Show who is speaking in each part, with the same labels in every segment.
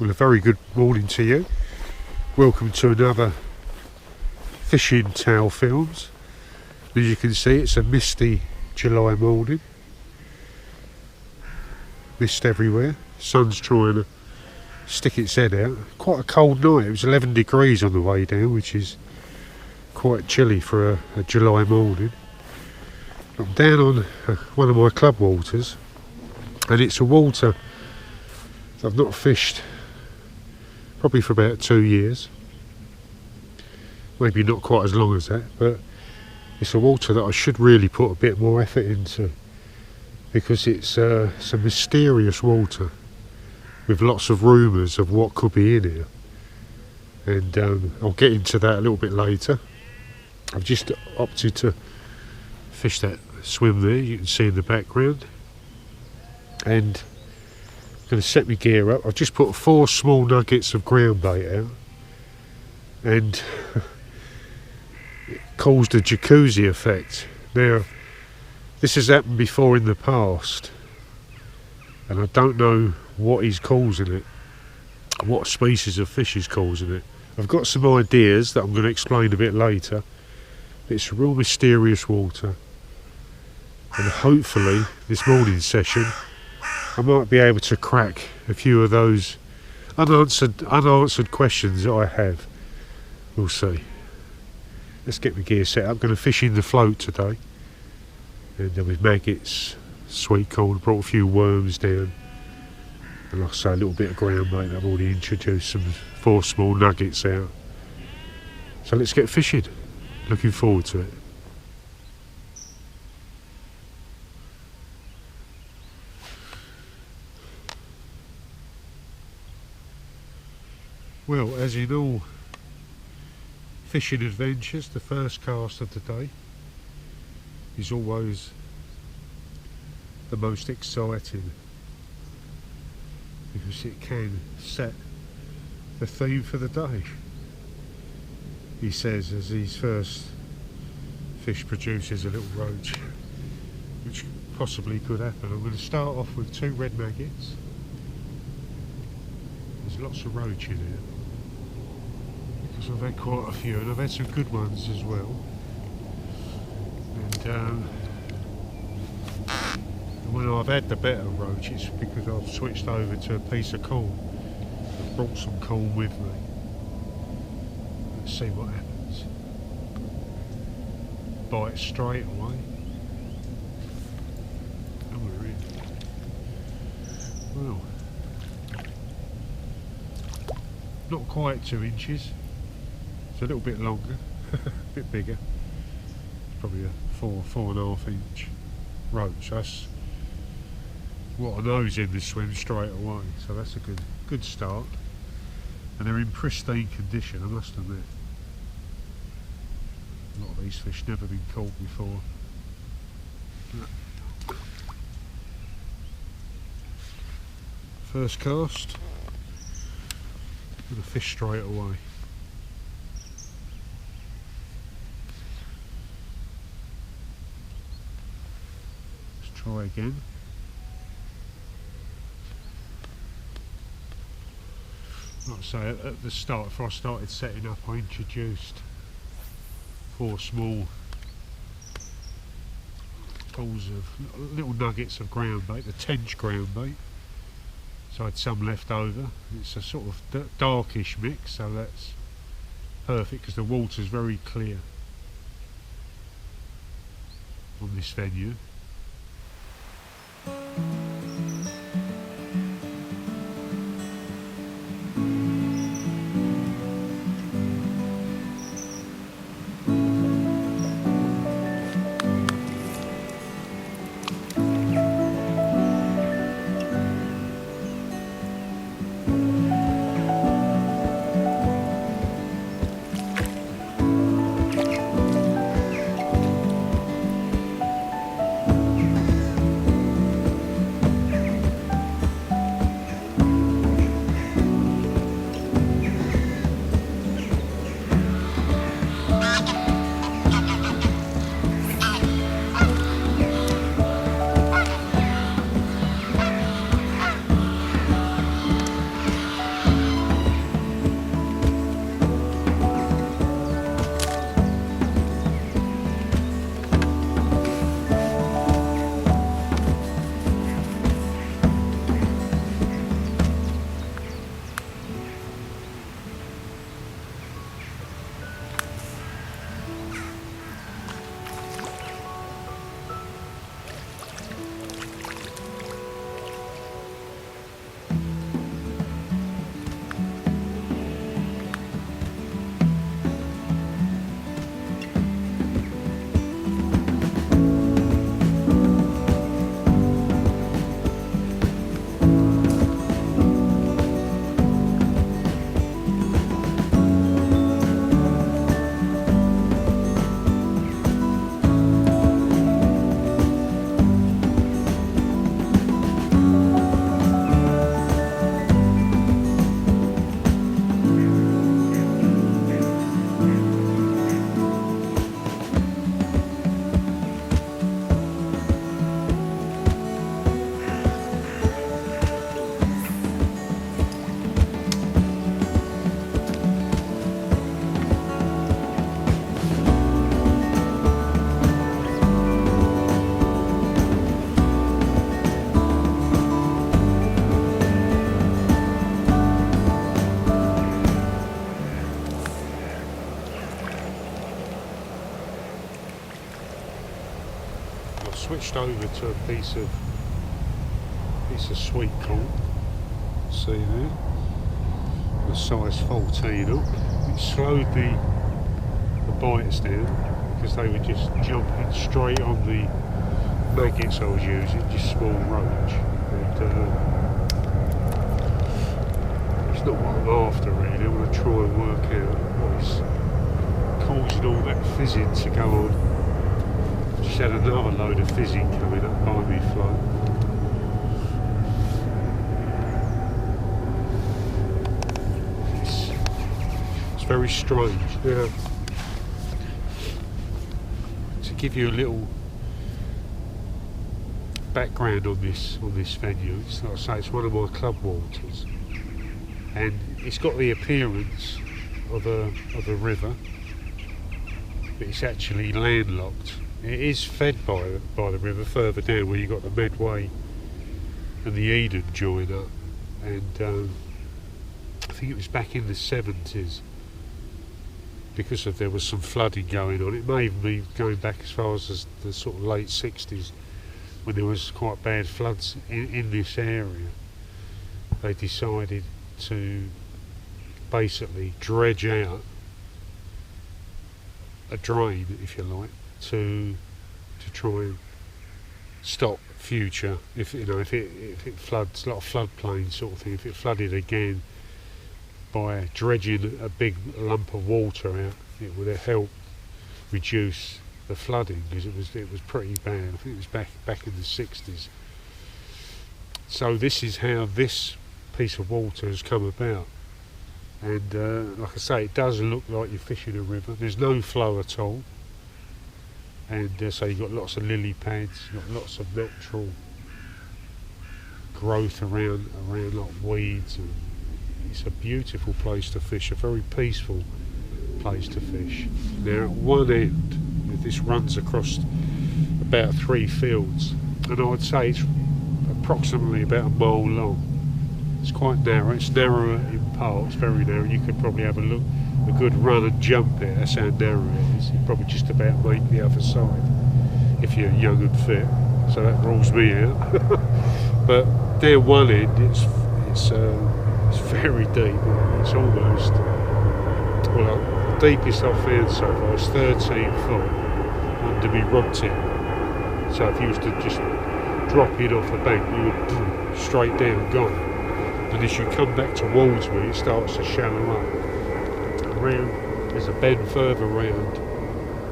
Speaker 1: Well, a very good morning to you. Welcome to another Fishing Tale Films. As you can see, it's a misty July morning. Mist everywhere. Sun's trying to stick its head out. Quite a cold night. It was 11 degrees on the way down, which is quite chilly for a July morning. I'm down on one of my club waters, and it's a water that I've not fished probably for about 2 years. Maybe not quite as long as that, but it's a water that I should really put a bit more effort into, because it's a mysterious water with lots of rumours of what could be in here, and I'll get into that a little bit later. I've just opted to fish that swim there, you can see in the background, and I'm going to set my gear up. I've just put 4 small nuggets of ground bait out, and it caused a jacuzzi effect. Now, this has happened before in the past, and I don't know what is causing it, what species of fish is causing it. I've got some ideas that I'm going to explain a bit later. It's a real mysterious water, and hopefully this morning's session I might be able to crack a few of those unanswered questions that I have. We'll see. Let's get my gear set up. I'm going to fish in the float today, and with maggots, sweet corn, brought a few worms down, and like I say, a little bit of ground bait that I've already introduced, some 4 small nuggets out. So let's get fishing. Looking forward to it. Well, as in all fishing adventures, the first cast of the day is always the most exciting, because it can set the theme for the day. He says as his first fish produces a little roach, which possibly could happen. I'm going to start off with 2 red maggots. There's lots of roach in here, because I've had quite a few, and I've had some good ones as well. And when I've had the better roach, it's because I've switched over to a piece of corn. I've brought some corn with me. Let's see what happens. Bite straight away, and we're in. Well, not quite 2 inches. It's a little bit longer, a bit bigger. Probably a 4.5 inch roach. That's what I know is in the swim straight away. So that's a good start. And they're in pristine condition, I must admit. A lot of these fish never been caught before. First cast, with a fish straight away. Let's try again. Like I say, at the start, before I started setting up, I introduced 4 small balls of little nuggets of ground bait, the tench ground bait. So I had some left over. It's a sort of darkish mix, so that's perfect because the water's very clear on this venue. switched over to a piece of sweet corn. See there, the size 14 up. It slowed the bites down because they were just jumping straight on the maggots I was using, just small roach. And it's not what I'm after really. I want to try and work out what is causing all that fizzing to go on. Just had another load of fizzing coming up by me float. It's very strange. Now, to give you a little background on this venue, it's like I say, it's one of my club waters, and it's got the appearance of a river, but it's actually landlocked. It is fed by the river further down where you've got the Medway and the Eden join up, and I think it was back in the 70s because there was some flooding going on. It may even be going back as far as the sort of late 60s when there was quite bad floods in this area. They decided to basically dredge out a drain, if you like, to try and stop future, if it floods, like a floodplain sort of thing, if it flooded again, by dredging a big lump of water out, it would have helped reduce the flooding, because it was pretty bad. I think it was back in the 60s. So this is how this piece of water has come about, and like I say, it does look like you're fishing a river. There's no flow at all, and so you've got lots of lily pads, you've got lots of natural growth around like weeds, and it's a beautiful place to fish, a very peaceful place to fish. Now at one end, this runs across about 3 fields, and I would say it's approximately about a mile long. It's quite narrow, it's narrower in parts, very narrow. You could probably have a good run and jump there, that's how narrow it is. You'd probably just about make the other side if you're young and fit, so that rules me out. But down one end, it's very deep. It's almost, well, the deepest I've found so far is 13 foot under my rod tip. So if you was to just drop in off the bank, you would straight down, gone. And as you come back towards me, it starts to shallow up. There's a bend further round,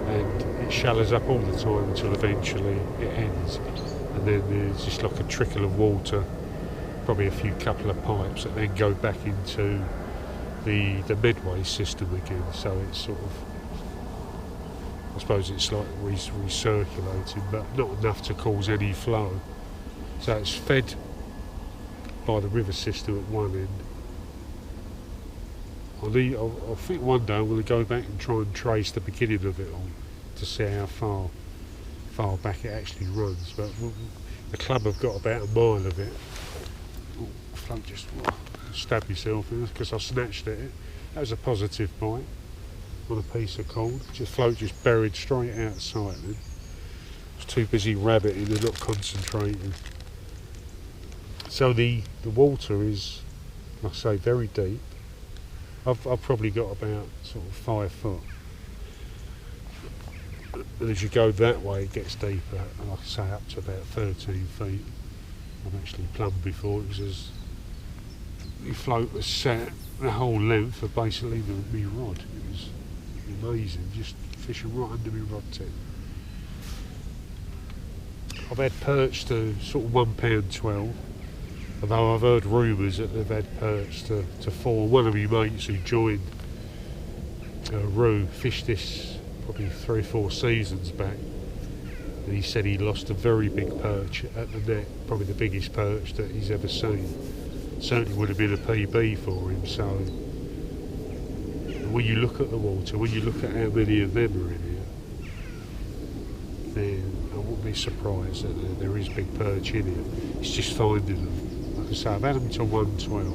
Speaker 1: and it shallows up all the time until eventually it ends. And then there's just like a trickle of water, probably a couple of pipes that then go back into the Medway system again. So it's sort of, I suppose it's like recirculating, but not enough to cause any flow. So it's fed by the river system at one end. I think one day I'm going to go back and try and trace the beginning of it all to see how far back it actually runs. But the club have got about a mile of it. Float just stabbed myself in because I snatched at it. That was a positive bite on a piece of corn. Float just buried straight out of sight then. I was too busy rabbiting and not concentrating. So the water is, like I say, very deep. I've probably got about sort of 5 foot. And as you go that way, it gets deeper, and like I say, up to about 13 feet. I've actually plumbed before. It was as the float was set the whole length of basically my rod. It was amazing, just fishing right under my rod tip. I've had perch to sort of £1.12. Although I've heard rumours that they've had perch to 4. One of my mates who joined Roo fished this probably 3 or 4 seasons back, and he said he lost a very big perch at the net, probably the biggest perch that he's ever seen. Certainly would have been a PB for him. So when you look at the water, when you look at how many of them are in here, then I wouldn't be surprised that there is big perch in here. It's just finding them. Like I say, I've had them to 112,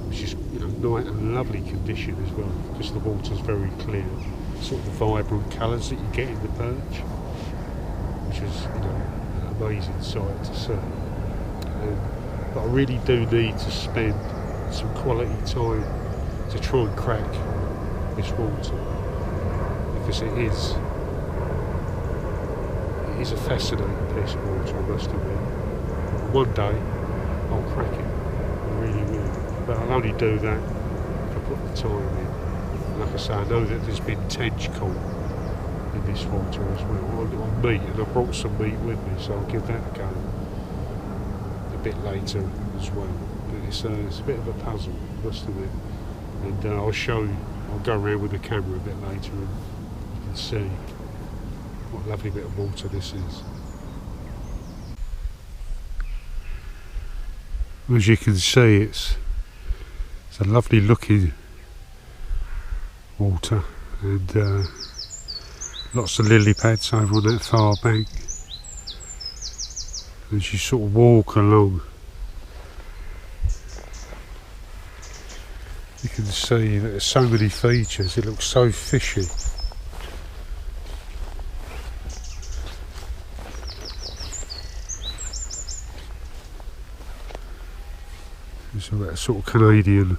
Speaker 1: which is nice and lovely condition as well, because the water's very clear. Sort of the vibrant colours that you get in the perch, which was, you know, an amazing sight to see. But I really do need to spend some quality time to try and crack this water, because it is a fascinating piece of water, I must admit. One day I'll crack it, I really will, but I'll only do that if I put the time in. And like I say, I know that there's been tench caught in this water as well, on meat, and I brought some meat with me, so I'll give that a go a bit later as well. But it's a bit of a puzzle, I must admit. And I'll go around with the camera a bit later and you can see what a lovely bit of water this is. As you can see, it's a lovely looking water, and lots of lily pads over on that far bank. As you sort of walk along, you can see that there's so many features, it looks so fishy. There's a sort of Canadian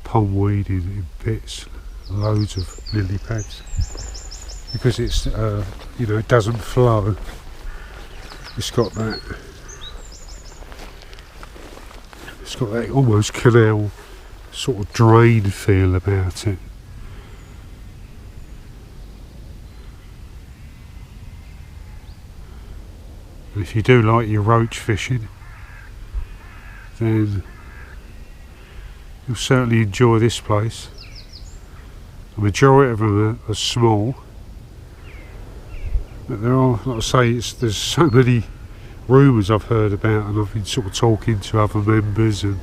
Speaker 1: pondweed in bits, loads of lily pads. Because it's, you know, it doesn't flow, it's got that almost canal sort of drain feel about it. And if you do like your roach fishing, then you'll certainly enjoy this place. The majority of them are small, but there are, like I say, there's so many rumours I've heard about, and I've been sort of talking to other members, and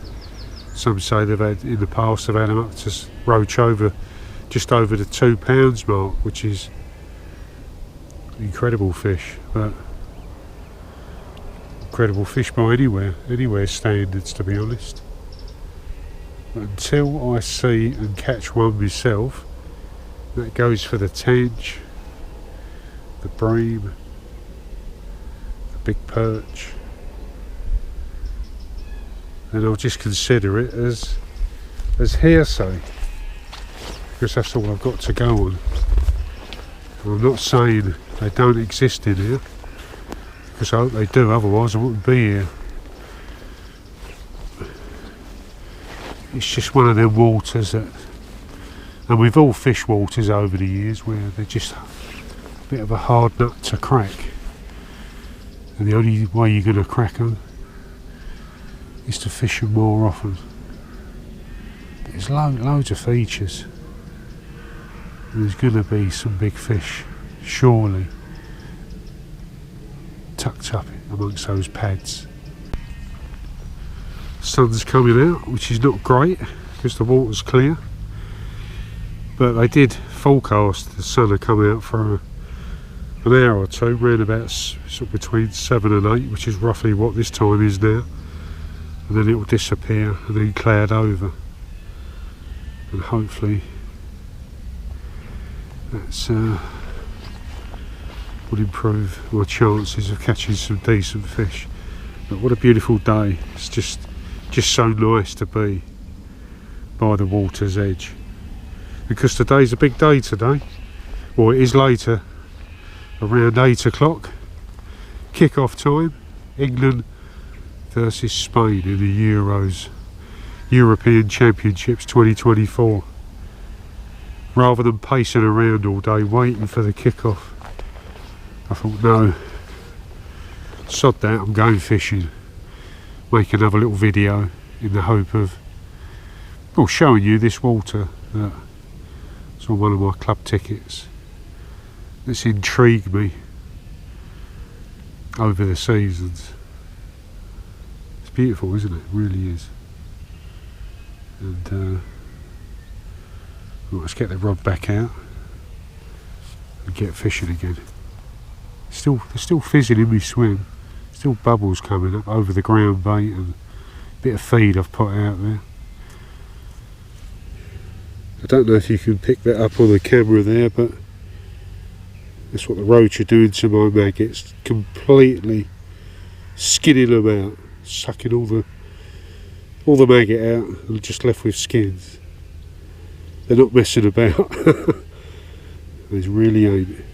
Speaker 1: some say they've had, in the past, they've had them up to roach over, just over the £2 mark, which is an incredible fish, but incredible fish by anywhere standards, to be honest. But until I see and catch one myself, that goes for the tench, the bream, the big perch, and I'll just consider it as hearsay, because that's all I've got to go on. And I'm not saying they don't exist in here, because I hope they do, otherwise I wouldn't be here. It's just one of them waters that, and we've all fished waters over the years where they're just a bit of a hard nut to crack, and the only way you're going to crack them is to fish them more often. There's loads of features. There's going to be some big fish, surely, tucked up amongst those pads. Sun's coming out, which is not great because the water's clear, but they did forecast the sun to come out for an hour or two, round about sort of between 7 and 8, which is roughly what this time is now, and then it will disappear and then cloud over, and hopefully that's would improve my chances of catching some decent fish. But what a beautiful day. It's just so nice to be by the water's edge, because today's a big day today. Well, it is later, around 8 o'clock, kick-off time, England versus Spain in the Euros, European Championships 2024. Rather than pacing around all day waiting for the kick-off, I thought, no, sod that, I'm going fishing. Make another little video in the hope of, well, showing you this water that's on one of my club tickets, that's intrigued me over the seasons. It's beautiful, isn't it? It really is. And well, let's get the rod back out and get fishing again. They're still fizzing in my swim. Still bubbles coming up over the ground bait and a bit of feed I've put out there. I don't know if you can pick that up on the camera there, but That's what the roach are doing to my maggots, completely skinning them out, sucking all the maggot out and just left with skins. They're not messing about. They really ain't.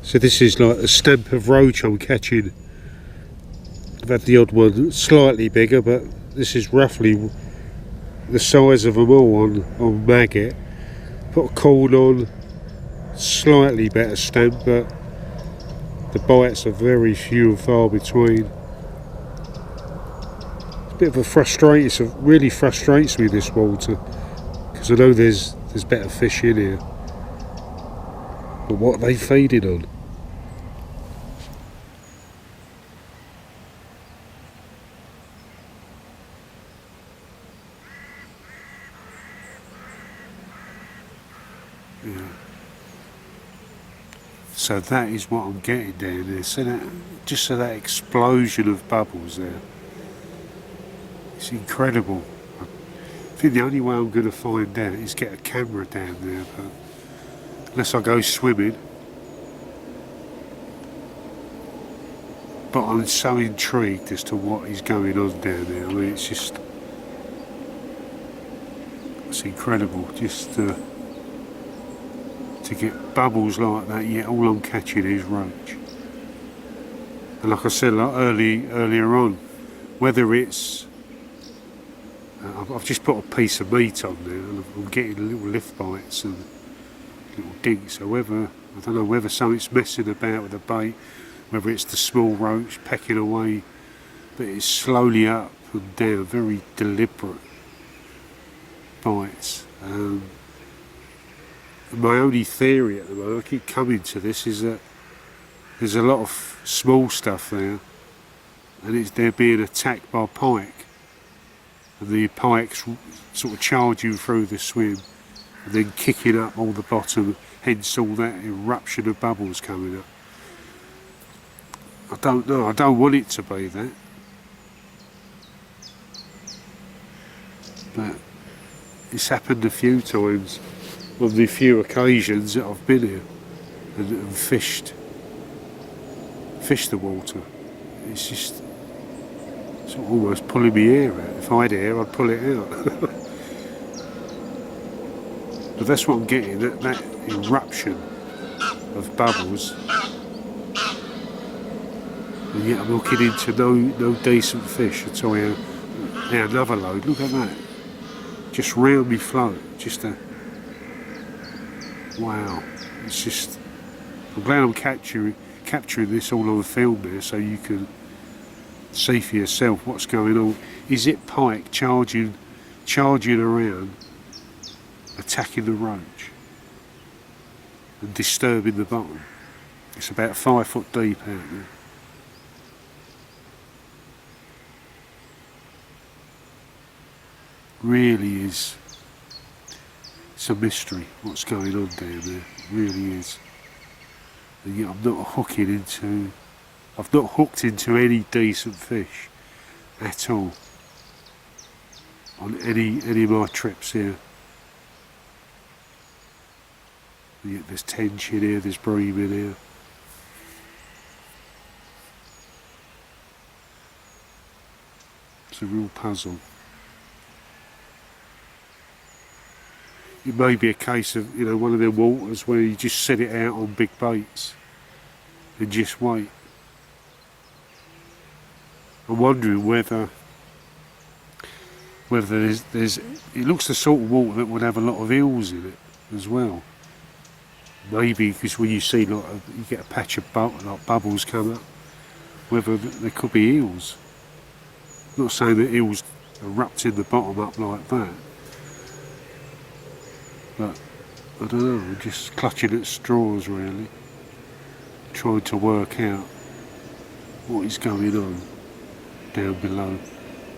Speaker 1: So this is like a stamp of roach I'm catching. I've had the odd one slightly bigger, but this is roughly the size of them all on maggot. Put a corn on, slightly better stamp, but the bites are very few and far between. It's a bit of a frustration, it really frustrates me, this water, because I know there's better fish in here. But what are they feeding on? Yeah. So that is what I'm getting down there. So that explosion of bubbles there. It's incredible. I think the only way I'm going to find out is get a camera down there, but unless I go swimming. But I'm so intrigued as to what is going on down there. I mean, it's incredible just to get bubbles like that, yet all I'm catching is roach. And like I said earlier on, whether it's I've just put a piece of meat on there and I'm getting little lift bites and little dinks, so I don't know whether something's messing about with the bait, whether it's the small roach pecking away, but it's slowly up and down, very deliberate bites. My only theory at the moment, I keep coming to this, is that there's a lot of small stuff there and they're being attacked by pike, and the pike's sort of charging through the swim and then kicking up all the bottom, hence all that eruption of bubbles coming up. I don't know, I don't want it to be that, but it's happened a few times on the few occasions that I've been here and fished the water. It's just sort of almost pulling my hair out. If I had hair, I'd pull it out. But that's what I'm getting, that eruption of bubbles, and yet I'm looking into no decent fish at all. Now another load, look at that, just round me float, just a wow. It's just, I'm glad I'm capturing this all on film there, so you can see for yourself what's going on. Is it pike charging around, attacking the roach and disturbing the bottom? It's about 5 foot deep out there. Really is, it's a mystery what's going on down there. It really is. And yet I've not hooked into any decent fish at all on any of my trips here. And yet there's tench in here, there's bream in here. It's a real puzzle. It may be a case of, one of them waters where you just set it out on big baits and just wait. I'm wondering whether whether it looks the sort of water that would have a lot of eels in it as well. Maybe because when you see you get a patch of like bubbles come up, whether there could be eels. I'm not saying that eels erupt in the bottom up like that, but I don't know, I'm just clutching at straws really, trying to work out what is going on down below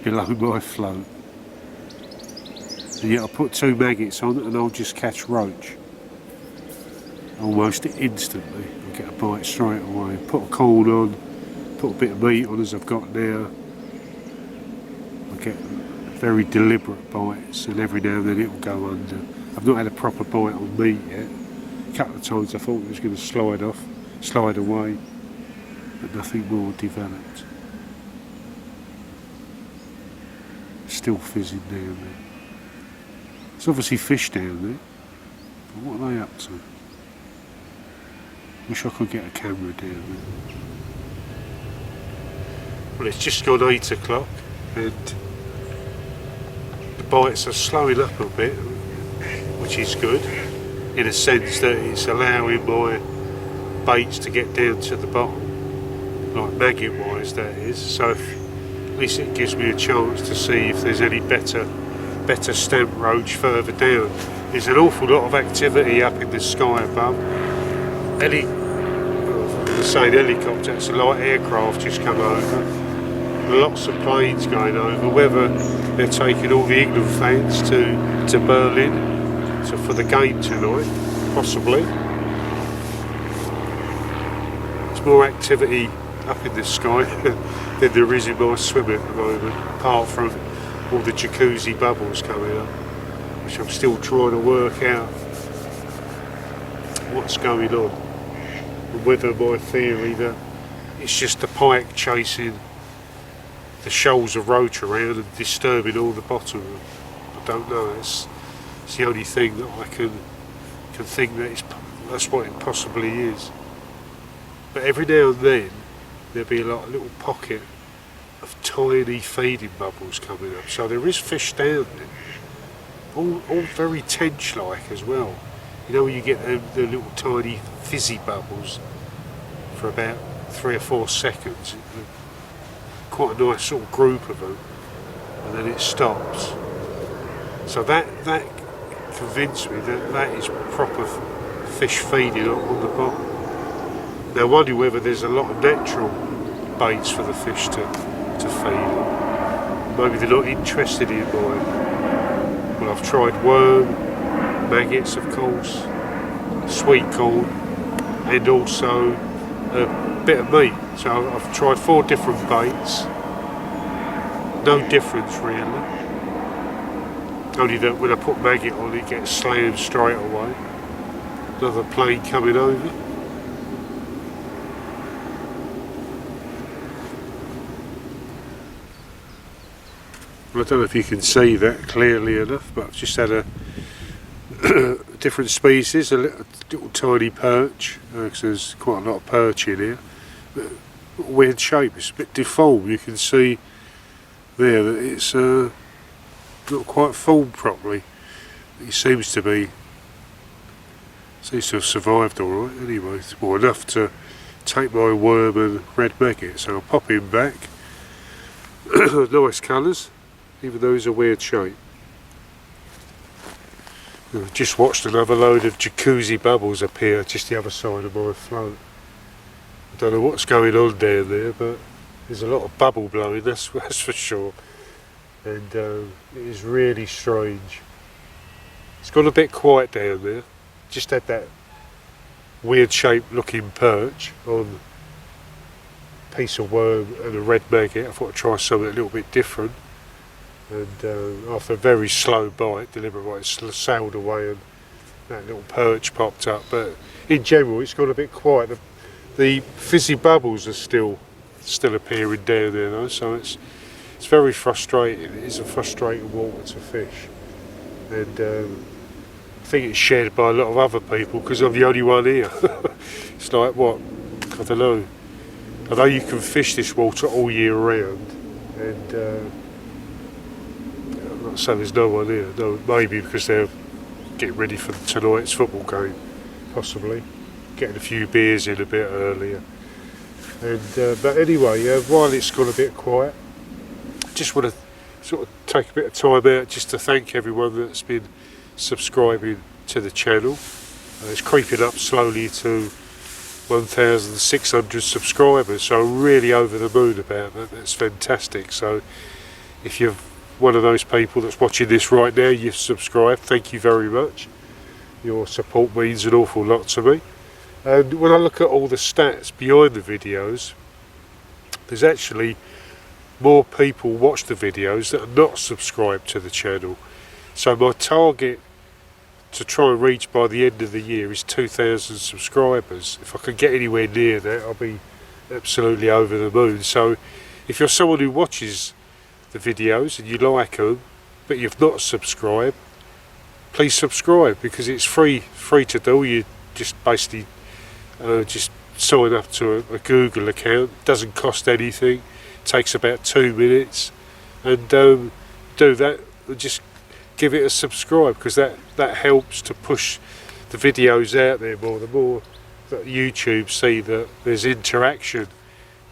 Speaker 1: my float. And yet I put 2 maggots on and I'll just catch roach. Almost instantly, I'll get a bite straight away. Put a corn on, put a bit of meat on as I've got now. I get very deliberate bites, and every now and then it will go under. I've not had a proper bite on meat yet. A couple of times I thought it was going to slide away, but nothing more developed. Still fizzing down there. There's obviously fish down there, but what are they up to? Wish I could get a camera down there. Well, it's just gone 8 o'clock and the bites are slowing up a bit, which is good, in a sense that it's allowing my baits to get down to the bottom, like maggot wise that is, so at least it gives me a chance to see if there's any better stamp roach further down. There's an awful lot of activity up in the sky above. I'm saying helicopter, it's a light aircraft just come over. Lots of planes going over, whether they're taking all the England fans to Berlin for the game tonight, possibly. There's more activity up in the sky than there is in my swim at the moment, apart from all the jacuzzi bubbles coming up, which I'm still trying to work out what's going on, and whether my theory that it's just the pike chasing the shoals of roach around and disturbing all the bottom. I don't know, it's the only thing that I can think that that's what it possibly is. But every now and then there'll be like a little pocket of tiny feeding bubbles coming up, so there is fish down there, all very tench-like as well. You know, when you get the little tiny fizzy bubbles for about 3 or 4 seconds, quite a nice sort of group of them, and then it stops. So that convinced me that is proper fish feeding on the bottom. Now I wonder whether there's a lot of natural baits for the fish to feed. Maybe they're not interested in mine. Well, I've tried worm, maggots of course, sweet corn, and also a bit of meat. So I've tried 4 different baits. No difference really. Only that when I put maggot on it gets slammed straight away. Another plane coming over. I don't know if you can see that clearly enough, but I've just had a different species, a little tiny perch, because there's quite a lot of perch in here. Weird shape, it's a bit deformed. You can see there that it's not quite formed properly. It seems to have survived alright anyway. It's more enough to take my worm and red maggot, so I'll pop him back. Nice colours, even though he's a weird shape. I've just watched another load of jacuzzi bubbles appear just the other side of my float. I don't know what's going on down there, but there's a lot of bubble blowing, that's for sure. And it is really strange. It's gone a bit quiet down there. Just had that weird shaped looking perch on a piece of worm and a red maggot. I thought I'd try something a little bit different. And after a very slow bite, deliberate bite, it sailed away and that little perch popped up. But in general, it's gone a bit quiet. The fizzy bubbles are still appearing down there though, so it's very frustrating. It is a frustrating water to fish, and I think it's shared by a lot of other people because I'm the only one here. It's like, what, I don't know. Although you can fish this water all year round, and So there's no one here. No, maybe because they're getting ready for tonight's football game, possibly getting a few beers in a bit earlier. And but anyway, while it's gone a bit quiet, I just want to sort of take a bit of time out just to thank everyone that's been subscribing to the channel. It's creeping up slowly to 1,600 subscribers, so I'm really over the moon about that. That's fantastic. So if you're one of those people that's watching this right now, you've subscribed, thank you very much. Your support means an awful lot to me. And when I look at all the stats behind the videos, there's actually more people watch the videos that are not subscribed to the channel. So my target to try and reach by the end of the year is 2,000 subscribers. If I can get anywhere near that, I'll be absolutely over the moon. So if you're someone who watches the videos and you like them, but you've not subscribed, please subscribe, because it's free to do. You just basically just sign up to a Google account. It doesn't cost anything. It takes about 2 minutes, and do that and just give it a subscribe, because that helps to push the videos out there more. The more that YouTube see that there's interaction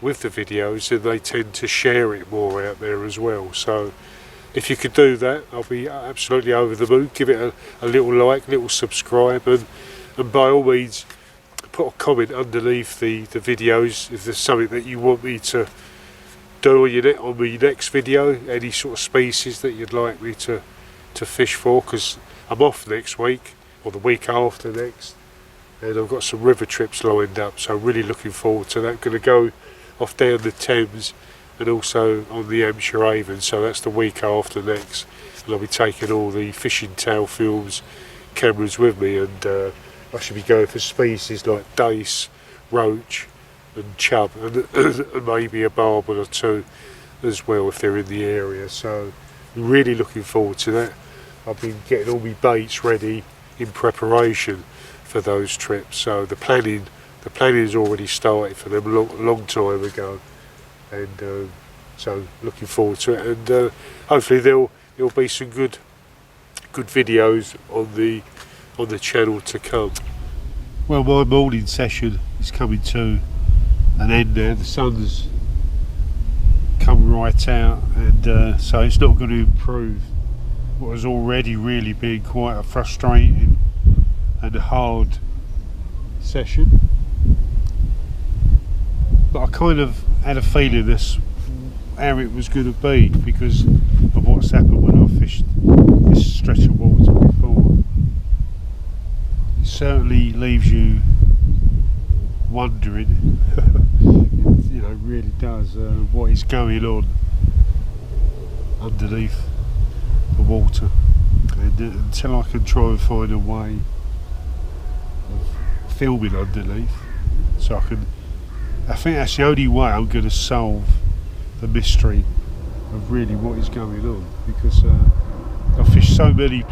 Speaker 1: with the videos, then they tend to share it more out there as well. So if you could do that, I'll be absolutely over the moon. Give it a little like, little subscribe, and by all means put a comment underneath the videos if there's something that you want me to do on my next video, any sort of species that you'd like me to fish for, because I'm off next week or the week after next, and I've got some river trips lined up, so I'm really looking forward to that. I'm going to go off down the Thames and also on the Hampshire Avon, so that's the week after next, and I'll be taking all the fishing tail films cameras with me, and I should be going for species like dace, roach and chub, and maybe a barbel or two as well if they're in the area. So I'm really looking forward to that. I've been getting all my baits ready in preparation for those trips, so the planning has already started for them a long time ago, and so looking forward to it, and hopefully there'll be some good videos on the channel to come. Well, my morning session is coming to an end now. The sun's come right out, and so it's not going to improve what has already really been quite a frustrating and hard session. But I kind of had a feeling this how it was going to be because of what's happened when I fished this stretch of water before. It certainly leaves you wondering, you know, really does, what is going on underneath the water, and until I can try and find a way of filming underneath, so I think that's the only way I'm going to solve the mystery of really what is going on, because I've fished so many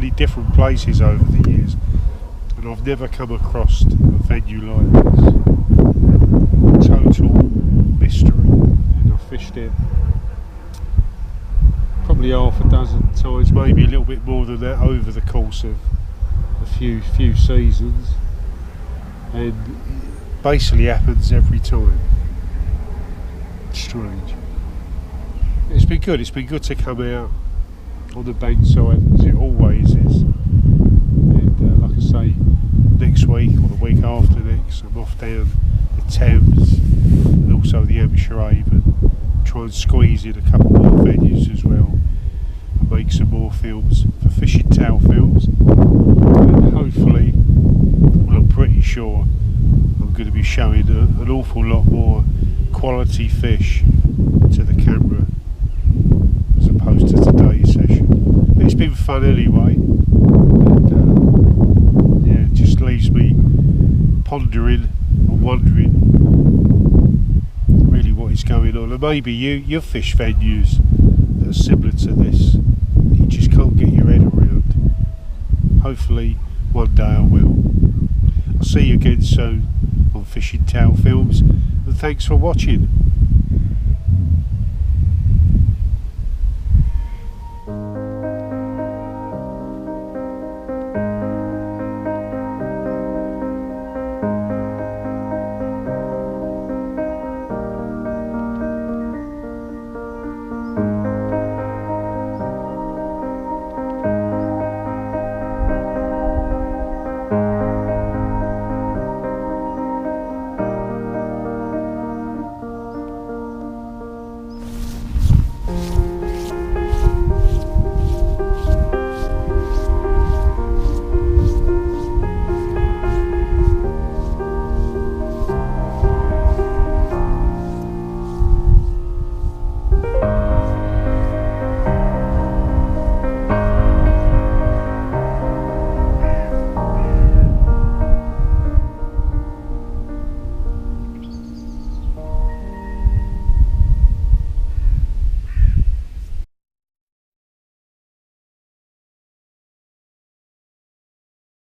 Speaker 1: different places over the years, and I've never come across a venue like this. Total mystery, and I've fished it probably half a dozen times, maybe a little bit more than that, over the course of a few seasons, and it basically happens every time. Strange. It's been good to come out on the bankside, as it always is, and like I say, next week or the week after next I'm off down the Thames and also the Hampshire Avon, try and squeeze in a couple more venues as well and make some more films for fishing tail films, and hopefully, well, I'm pretty sure I'm going to be showing an awful lot more quality fish to the camera as opposed to today's session. But it's been fun anyway, and yeah, it just leaves me pondering and wondering really what is going on. And maybe you've fished venues that are similar to this that you just can't get your head around. Hopefully one day I will. I'll see you again soon on Fishing Tail Films, and thanks for watching.